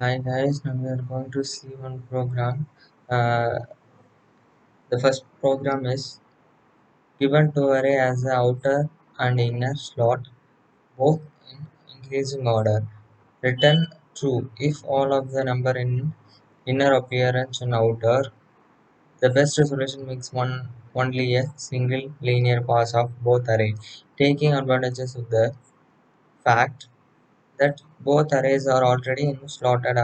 Hi guys, now we are going to see one program. Uh, the first program is given to array as the outer and inner slot, both in increasing order. Return true if all of the number in inner appearance and outer. The best resolution makes only a single linear pass of both array, taking advantages of the fact that both arrays are already in slotted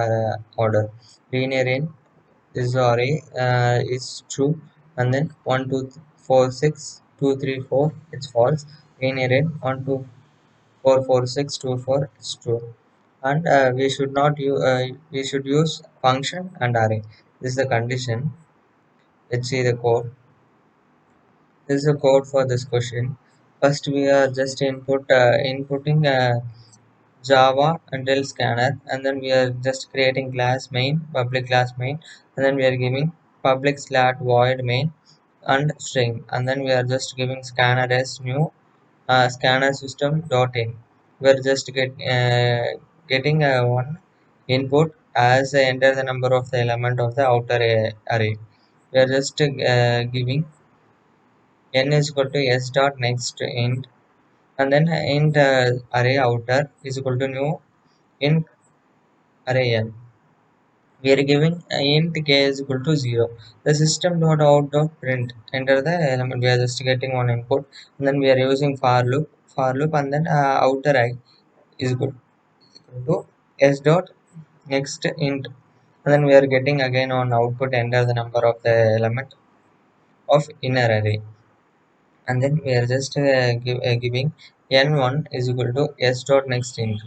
order. Linear in this array is true, and then 1 2 4 6 2 3 4 it's false. Linear in 1 2 4 4 6 2 4 it's true. And we should use function and array. This is the condition. Let's see the code. This is the code for this question. First we are just inputting Java until scanner, and then we are just creating class main, public class main, and then we are giving public slat void main and string, and then we are just giving scanner as new scanner system dot in. We are just getting one input as enter the number of the element of the outer array. We are just giving n is equal to s dot next int, and then int array outer is equal to new int array n. We are giving int k is equal to 0. The system dot out dot print enter the element. We are just getting one input, and then we are using for loop, and then outer I is equal to s dot next int, and then we are getting again on output enter the number of the element of inner array, and then we are just giving n1 is equal to s dot next int.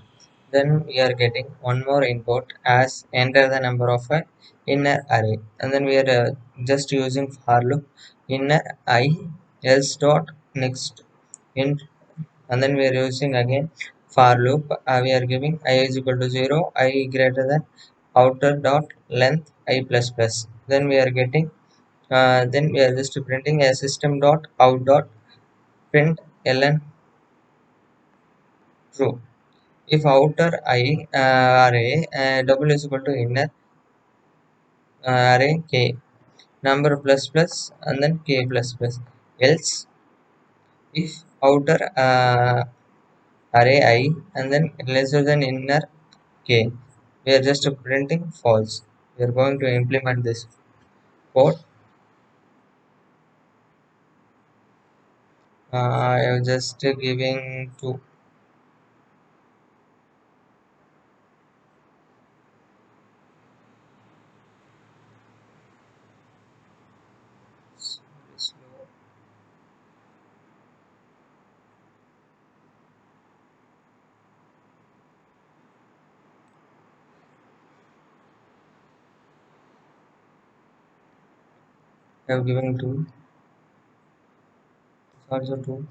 Then we are getting one more input as enter the number of a inner array, and then we are just using for loop inner I s dot next int, and then we are using again for loop. We are giving I is equal to 0, I greater than outer dot length I plus plus. Then we are getting then we are just printing a system dot out dot print ln true if outer I array double is equal to inner array k number plus plus and then k plus plus. Else if outer array I and then lesser than inner k, we are just printing false. We are going to implement this code. I am just giving to I have given to also to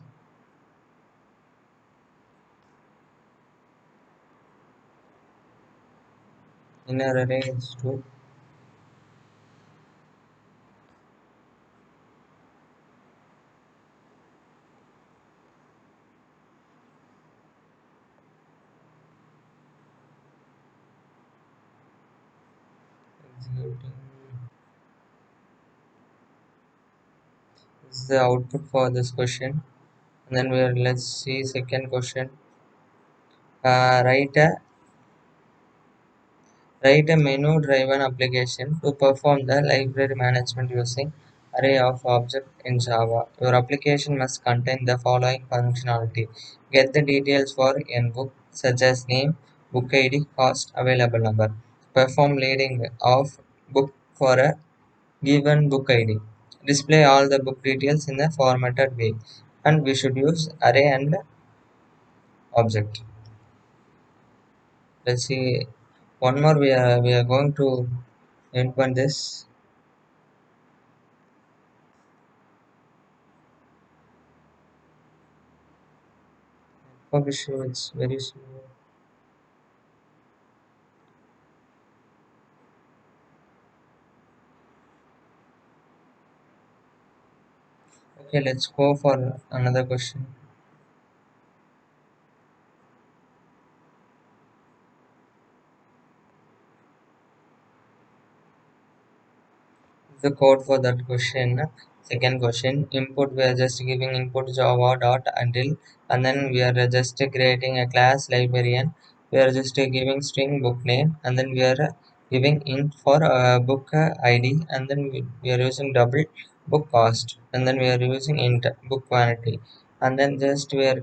inner array is to executing. This is the output for this question. And then let's see second question. Write a menu driven application to perform the library management using array of objects in Java. Your application must contain the following functionality. Get the details for n book such as name, book ID, cost, available number. Perform leading of book for a given book ID. Display all the book details in a formatted way. And we should use array and object. Let's see one more. We are going to implement this. Okay, sure, it's very slow. Okay, let's go for another question. the code for that question. Second question, input, we are just giving input java dot until, and then we are just creating a class librarian. We are just giving string book name, and then we are giving int for book id, and then we are using double book cost, and then we are using int book quantity, and then just we are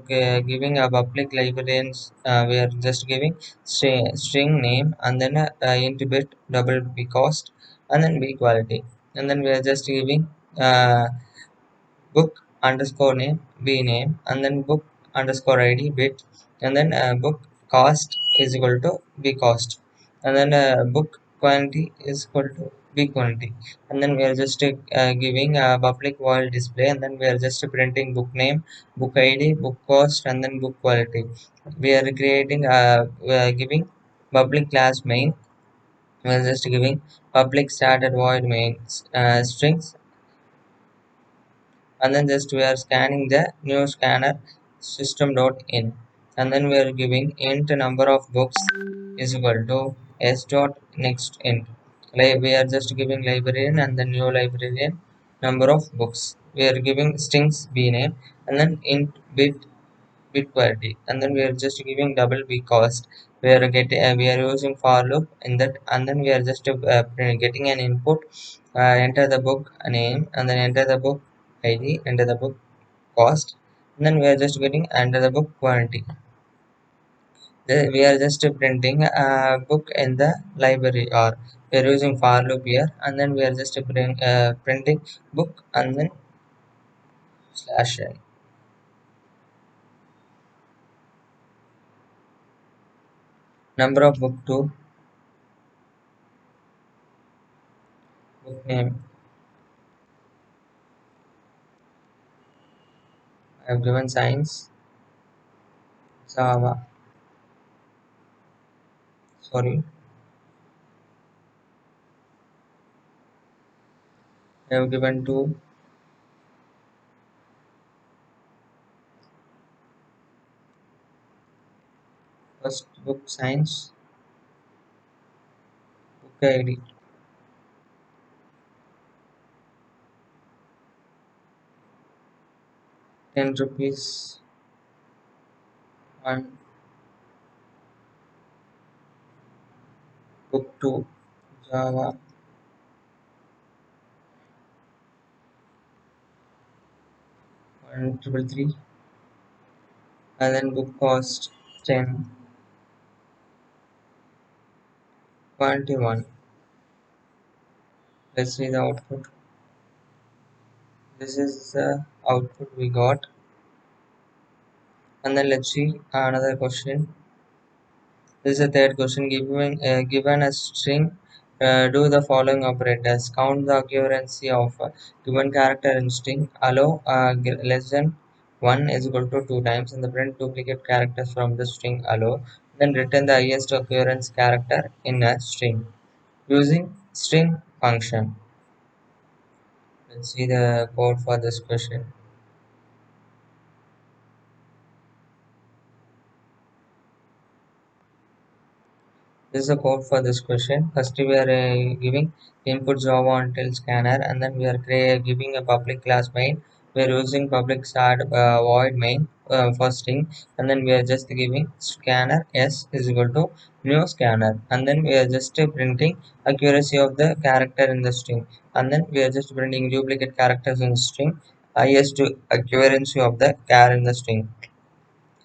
giving a public librarians. We are just giving string name, and then int bit double b cost, and then b quality, and then we are just giving uh, book underscore name b name, and then book underscore id bit, and then book cost is equal to b cost, and then book quantity is equal to b quantity, and then we are just giving a public void display, and then we are just printing book name, book id, book cost, and then book quality. We are creating we are giving public class main. We are just giving public started void main strings, and then just we are scanning the new scanner system.in, and then we are giving int number of books is equal to s dot next int. Like we are just giving librarian and the new librarian number of books. We are giving strings b name, and then int bit quality, and then we are just giving double b cost. We are getting we are using for loop in that, and then we are just getting an input, enter the book name, and then enter the book id, enter the book cost, and then we are just getting enter the book quantity. We are just printing a book in the library, or we are using for loop here, and then we are just printing book, and then slash n. Number of book to book name. I have given science, Java, sorry, I have given two. First book science, book ID 10 rupees, one book two, Java 133, and then book cost 10, 21. Let's see the output. This is the output we got, and then let's see another question. This is the third question. Given a string, do the following operators. Count the occurrence of a given character in string. Allow less than 1 is equal to 2 times, and the print duplicate characters from the string allow. Then return the highest occurrence character in a string using string function. Let's see the code for this question. This is the code for this question. First, we are giving input Java until scanner, and then we are giving a public class main. We are using public start void main for string, and then we are just giving scanner s is equal to new scanner, and then we are just printing accuracy of the character in the string, and then we are just printing duplicate characters in the string, highest accuracy of the char in the string,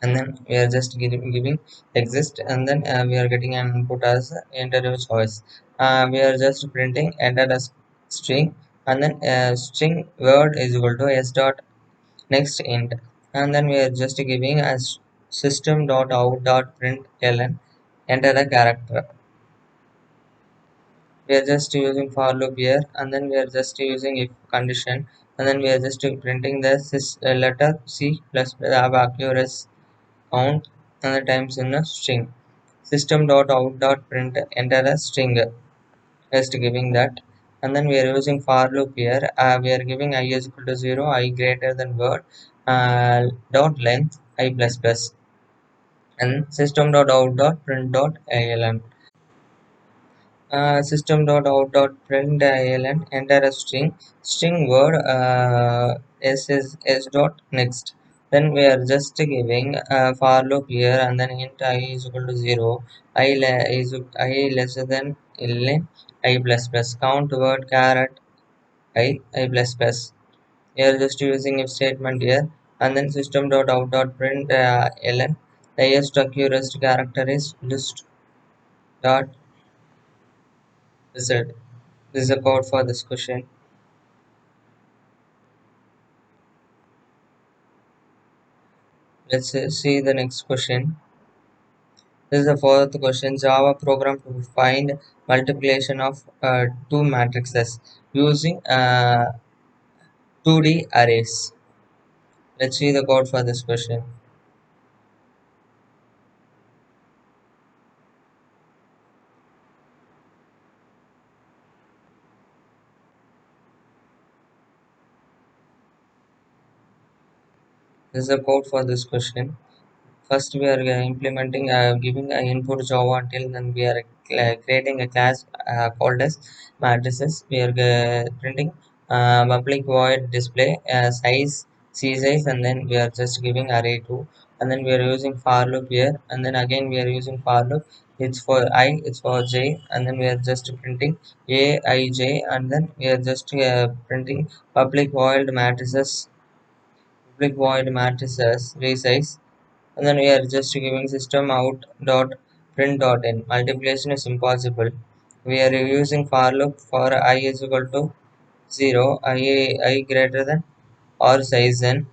and then we are just giving exist, and then we are getting an input as interview choice. We are just printing enter as string, and then string word is equal to s dot next int, and then we are just giving as system dot out dot print ln enter a character. We are just using for loop here, and then we are just using if condition, and then we are just printing the letter c plus have accuracy count and the times in a string. System dot out dot print enter a string, just giving that, and then we are using for loop here. We are giving I is equal to 0, I greater than word, dot length I plus plus, and system dot out dot print dot ln. System.out.println enter a string word s dot next. Then we are just giving for loop here, and then int I is equal to 0, I lesser than ln I plus plus, count word caret I plus plus. We are just using if statement here, and then system.out.println the highest accurate character is list dot result. This is the code for this question. Let's see the next question. This is the fourth question. Java program to find multiplication of two matrices using 2D arrays. Let's see the code for this question. This is the code for this question. First, we are implementing, giving an input Java until then we are creating a class called as matrices. We are printing public void display size, c size, and then we are just giving array 2, and then we are using for loop here, and then again we are using for loop. It's for I, it's for j, and then we are just printing a I j, and then we are just printing public void matrices, resize, and then we are just giving system out dot print dot in. Multiplication is impossible. We are using for loop for I is equal to 0, I greater than or size n,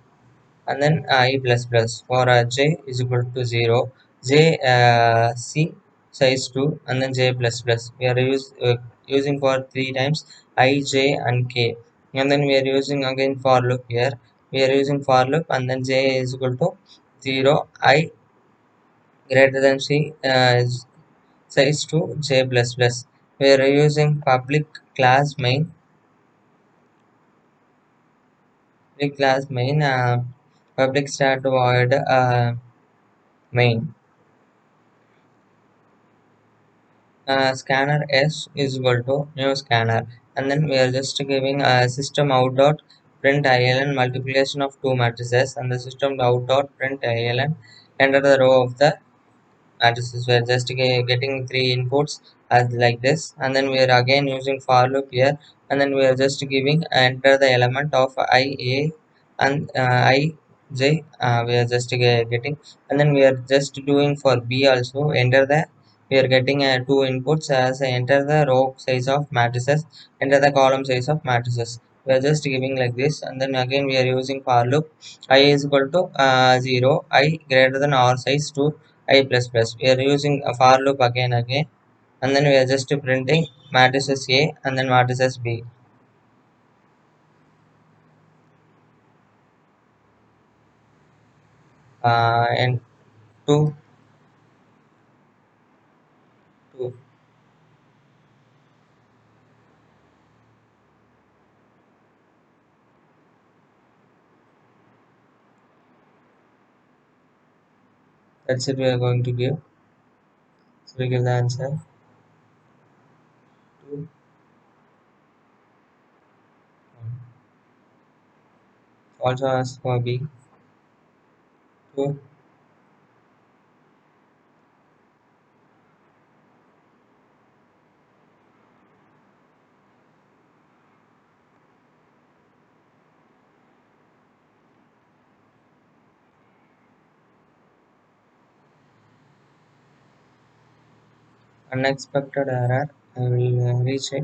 and then I plus plus for j is equal to 0, j c size 2, and then j plus plus. We are using for three times I, j, and k, and then we are using again for loop here. We are using for loop, and then j is equal to 0, I greater than c size to j plus plus. We are using public start void main. Scanner s is equal to new scanner, and then we are just giving system out dot print iln multiplication of two matrices, and the system out dot print iln enter the row of the matrices. We are just getting three inputs as like this, and then we are again using for loop here, and then we are just giving enter the element of I a and I j. We are just getting, and then we are just doing for b also enter the. We are getting two inputs as enter the row size of matrices, enter the column size of matrices. We are just giving like this, and then again we are using for loop. I is equal to 0, I greater than or size to I plus plus. We are using a for loop again, and then we are just printing matrices A and then matrices B. And two, two. That's it. We are going to give. So we give the answer. Two. Also ask for B. Two. Unexpected error. I will recheck.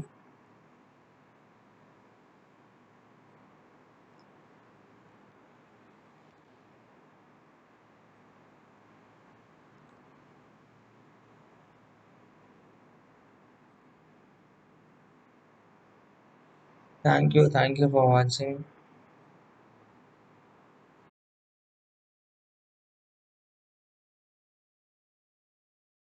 Thank you. Thank you for watching.